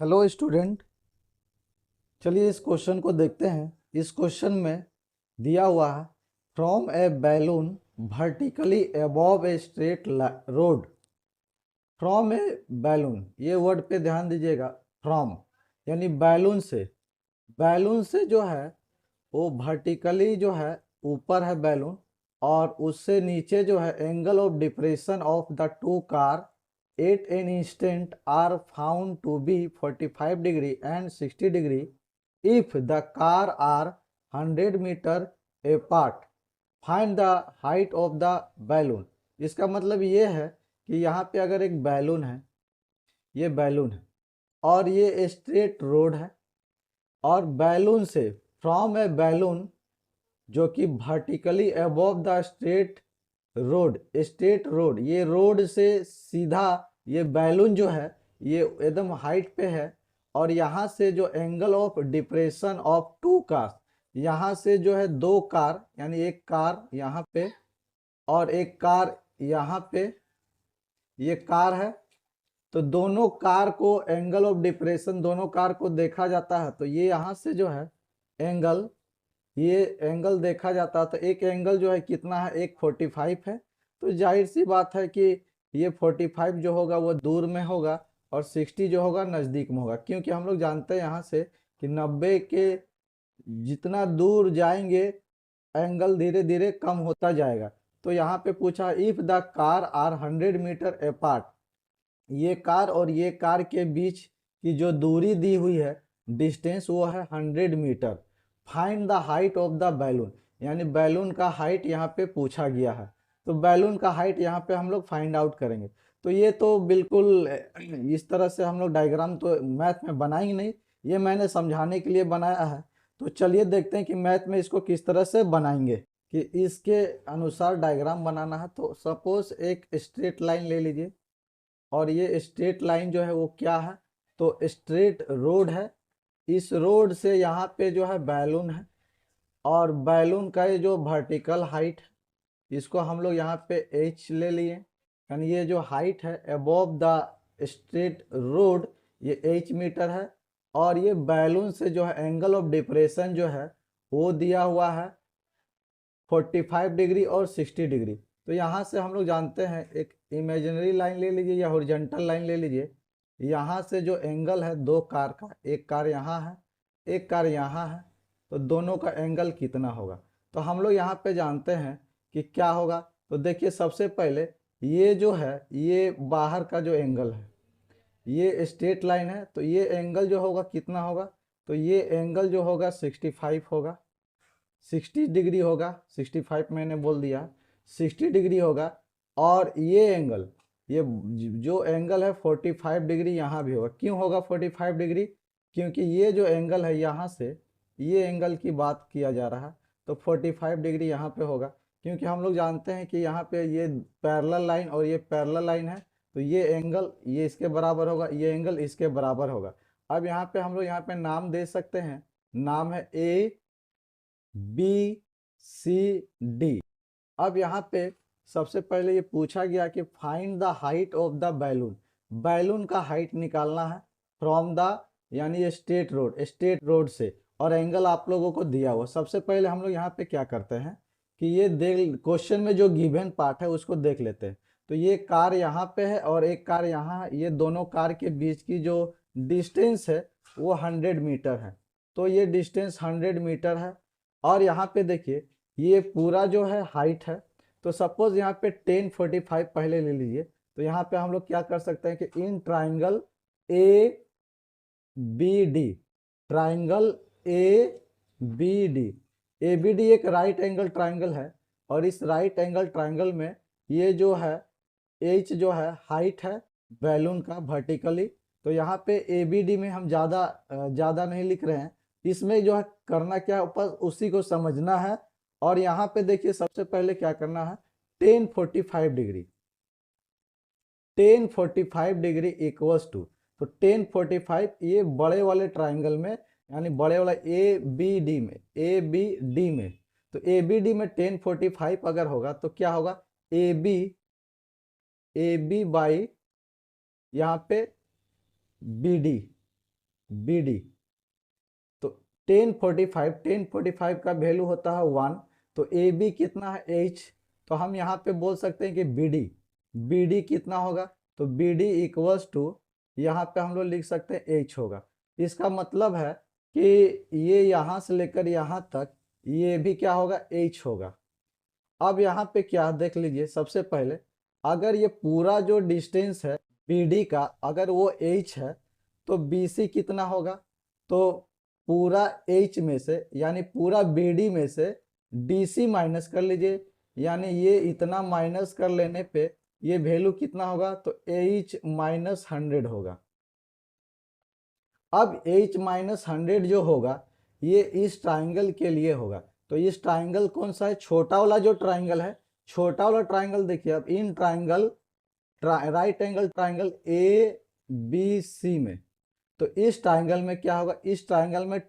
Hello student. चलिए इस question को देखते हैं। इस क्वेश्चन में दिया हुआ है from A balloon vertically above a straight road. From A balloon, ये वर्ड पे ध्यान दीजिएगा। फ्रॉम यानी बैलून से जो है वो वर्टिकली जो है ऊपर है बैलून, और उससे नीचे जो है angle of depression of the two car at an instant are found to be 45 degree and 60 degree if the car are 100 metre apart. Find the height of the balloon. इसका मतलब ये है कि यहाँ पे अगर एक बैलून है, ये बैलून है और ये स्ट्रेट रोड है, और बैलून से फ्रॉम ए बैलून जो कि vertically above the straight road, ये रोड से सीधा ये बैलून जो है ये एकदम हाइट पे है, और यहाँ से जो angle of depression of two car, यहाँ से जो है दो कार यानी एक कार यहाँ पे और एक कार यहाँ पे, ये कार है तो दोनों कार को एंगल ऑफ डिप्रेशन दोनों कार को देखा जाता है। तो ये यहाँ से जो है एंगल, ये एंगल देखा जाता है तो एक एंगल जो है कितना है, एक 45 है। तो जाहिर सी बात है कि ये 45 जो होगा वो दूर में होगा और 60 जो होगा नज़दीक में होगा, क्योंकि हम लोग जानते हैं यहाँ से कि 90 के जितना दूर जाएंगे एंगल धीरे धीरे कम होता जाएगा। तो यहाँ पे पूछा if the car are 100 metre apart, ये कार और ये कार के बीच की जो दूरी दी हुई है डिस्टेंस वो है 100 metre. Find the height of the balloon, यानी बैलून का हाइट यहाँ पे पूछा गया है। तो बैलून का हाइट यहाँ पे हम लोग फाइंड आउट करेंगे। तो ये तो बिल्कुल इस तरह से हम लोग डायग्राम तो मैथ में बनाएंगे नहीं, ये मैंने समझाने के लिए बनाया है। तो चलिए देखते हैं कि मैथ में इसको किस तरह से बनाएंगे, कि इसके अनुसार डायग्राम बनाना है। तो सपोज एक स्ट्रेट लाइन ले लीजिए, और ये स्ट्रेट लाइन जो है वो क्या है, तो स्ट्रेट रोड है। इस रोड से यहाँ पे जो है बैलून है, और बैलून का ये जो वर्टिकल हाइट है इसको हम लोग यहाँ पे h ले लिए, यानी ये जो हाइट है अबव द स्ट्रेट रोड ये h मीटर है। और ये बैलून से जो है एंगल ऑफ डिप्रेशन जो है वो दिया हुआ है 45 डिग्री और 60 डिग्री। तो यहाँ से हम लोग जानते हैं, एक इमेजिनरी लाइन ले लीजिए या हॉरिजॉन्टल लाइन ले लीजिए। यहाँ से जो एंगल है दो कार का, एक कार यहाँ है एक कार यहाँ है, तो दोनों का एंगल कितना होगा। तो हम लोग यहाँ पे जानते हैं कि क्या होगा। तो देखिए सबसे पहले ये जो है ये बाहर का जो एंगल है, ये स्ट्रेट लाइन है तो ये एंगल जो होगा कितना होगा, तो ये एंगल जो होगा 65 होगा, 60 डिग्री होगा, 65 मैंने बोल दिया 60 डिग्री होगा। और ये एंगल, ये जो एंगल है 45 डिग्री यहाँ भी होगा। क्यों होगा 45 डिग्री, क्योंकि ये जो एंगल है यहाँ से ये एंगल की बात किया जा रहा है, तो 45 डिग्री यहाँ पे होगा। क्योंकि हम लोग जानते हैं कि यहाँ पे ये पैरेलल लाइन और ये पैरेलल लाइन है, तो ये एंगल ये इसके बराबर होगा, ये एंगल इसके बराबर होगा। अब यहाँ पे हम लोग यहाँ पे नाम दे सकते हैं, नाम है ए बी सी डी। अब यहाँ पे सबसे पहले ये पूछा गया कि find the height of the balloon, balloon का हाइट निकालना है फ्रॉम द, यानी ये स्ट्रेट रोड से, और एंगल आप लोगों को दिया हुआ। सबसे पहले हम लोग यहाँ पे क्या करते हैं कि ये देख क्वेश्चन में जो गिवन पार्ट है उसको देख लेते हैं। तो ये कार यहाँ पे है और एक कार यहाँ है, ये दोनों कार के बीच की जो डिस्टेंस है वो 100 मीटर है। तो ये डिस्टेंस 100 मीटर है। और यहाँ पे देखिए ये पूरा जो है हाइट है। तो सपोज यहाँ पे 1045 पहले ले लीजिए। तो यहाँ पे हम लोग क्या कर सकते हैं कि in triangle A B D, triangle A B D, A B D एक राइट एंगल ट्राइंगल है, और इस राइट एंगल ट्राइंगल में ये जो है एच जो है हाइट है बैलून का वर्टिकली। तो यहाँ पे ए बी डी में हम ज़्यादा नहीं लिख रहे हैं, इसमें जो है करना क्या ऊपर उसी को समझना है। और यहाँ पे देखिए सबसे पहले क्या करना है, 1045 डिग्री, 1045 डिग्री इक्वल्स टू, तो 1045 ये बड़े वाले ट्राइंगल में यानी बड़े वाला ए बी डी में, ए बी डी में, तो ए बी डी में 1045 अगर होगा तो क्या होगा, ए बी बाई यहाँ पे बी डी, बी डी। तो 1045 का वैल्यू होता है 1, तो ए बी कितना है एच, तो हम यहाँ पे बोल सकते हैं कि बी डी कितना होगा, तो बी डी इक्वल्स टू, यहाँ पे हम लोग लिख सकते हैं एच होगा। इसका मतलब है कि ये यहाँ से लेकर यहाँ तक ये भी क्या होगा, एच होगा। अब यहाँ पे क्या देख लीजिए, सबसे पहले अगर ये पूरा जो डिस्टेंस है BD का अगर वो h है तो BC कितना होगा, तो पूरा h में से यानी पूरा BD में से DC माइनस कर लीजिए, यानी ये इतना माइनस कर लेने पे ये वैल्यू कितना होगा, तो h माइनस 100 होगा। अब h माइनस 100 जो होगा ये इस ट्राइंगल के लिए होगा, तो इस ट्राइंगल कौन सा है, छोटा वाला जो ट्राइंगल है, छोटा वाला ट्राइंगल देखिए। अब in triangle right angle triangle A B C में, तो इस ट्राइंगल में क्या होगा, इस ट्राइंगल में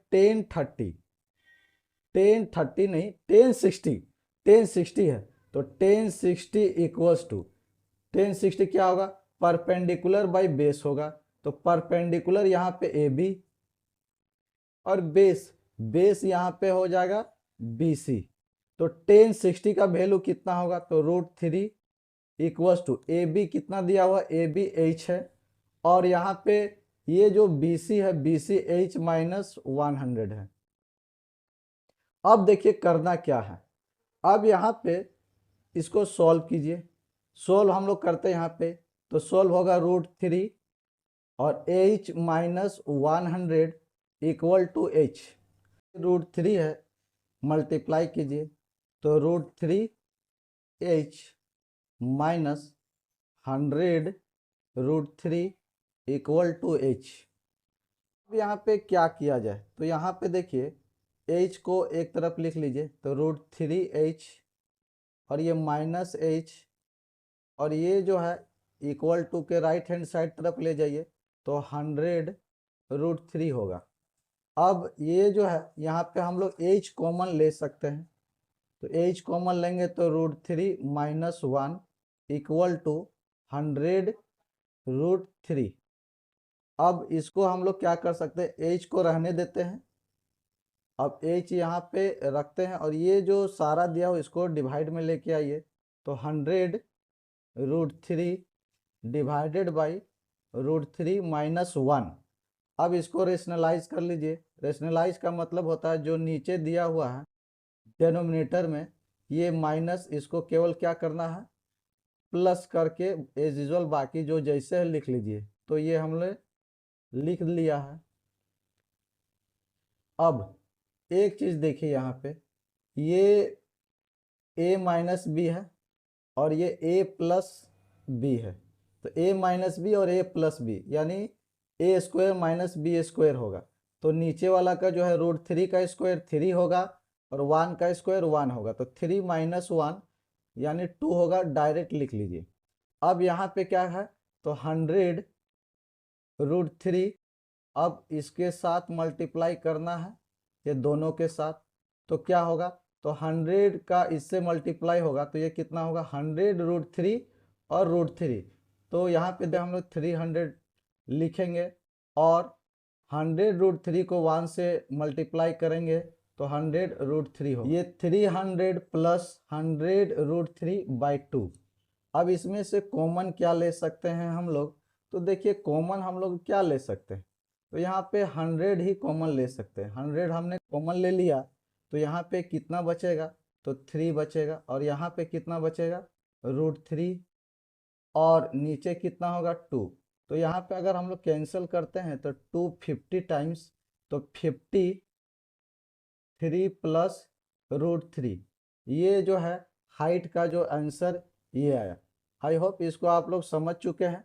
1030 नहीं 1060 है, तो 1060 इक्वल्स टू 1060 क्या होगा, परपेंडिकुलर बाई बेस होगा, तो परपेंडिकुलर यहाँ पे ए बी और बेस यहाँ पे हो जाएगा बी सी। तो 1060 का वैल्यू कितना होगा, तो √3 इक्वल्स टू ए बी कितना दिया हुआ, ए बी एच है, और यहाँ पे ये जो बी सी है बी सी एच माइनस 100 है। अब देखिए करना क्या है, अब यहाँ पे इसको सॉल्व कीजिए। सॉल्व हम लोग करते हैं यहाँ पे, तो सॉल्व होगा √3 और h minus 100 equal to h, √3 है, मल्टीप्लाई कीजिए, तो √3 h minus 100 √3 equal to h। अब यहाँ पे क्या किया जाए, तो यहाँ पे देखिए h को एक तरफ लिख लीजिए, तो √3h और ये माइनस h और ये जो है इक्वल टू के राइट हैंड साइड तरफ ले जाइए, तो 100 √3 होगा। अब ये जो है यहाँ पे हम लोग h कॉमन ले सकते हैं, तो h कॉमन लेंगे तो √3 माइनस 1 इक्वल टू 100 √3। अब इसको हम लोग क्या कर सकते हैं, h को रहने देते हैं, अब h यहाँ पे रखते हैं और ये जो सारा दिया हो इसको डिवाइड में लेके आइए, तो 100 √3 डिवाइडेड बाई √3 माइनस 1। अब इसको रेशनलाइज कर लीजिए, रेशनलाइज का मतलब होता है जो नीचे दिया हुआ है डेनोमिनेटर में ये माइनस, इसको केवल क्या करना है, प्लस करके एज यूजुअल बाकी जो जैसे है लिख लीजिए, तो ये हमने लिख लिया है। अब एक चीज देखिए यहाँ पे, ये a माइनस बी है और ये a प्लस बी है, तो a माइनस बी और a प्लस बी यानी a square minus B square होगा, तो नीचे वाला का जो है √3 का स्क्वायर 3 होगा और 1 का स्क्वायर 1 होगा, तो 3 माइनस 1 यानी 2 होगा, डायरेक्ट लिख लीजिए। अब यहाँ पे क्या है, तो 100 √3, अब इसके साथ मल्टीप्लाई करना है ये दोनों के साथ, तो क्या होगा, तो 100 का इससे मल्टीप्लाई होगा तो ये कितना होगा, 100 √3 और √3, तो यहाँ पे हम लोग 300 लिखेंगे और 100 √3 को 1 से मल्टीप्लाई करेंगे तो 100 √3 हो, ये 300 प्लस 100 √3 बाई 2। अब इसमें से कॉमन क्या ले सकते हैं हम लोग, तो देखिए कॉमन हम लोग क्या ले सकते हैं, तो यहाँ पे 100 ही कॉमन ले सकते हैं, 100 हमने कॉमन ले लिया, तो यहाँ पे कितना बचेगा, तो 3 बचेगा और यहाँ पे कितना बचेगा, √3 और नीचे कितना होगा 2, तो यहाँ पे अगर हम लोग कैंसिल करते हैं तो 250 टाइम्स, तो 50 3 प्लस √3, ये जो है हाइट का जो आंसर ये आया। आई होप इसको आप लोग समझ चुके हैं।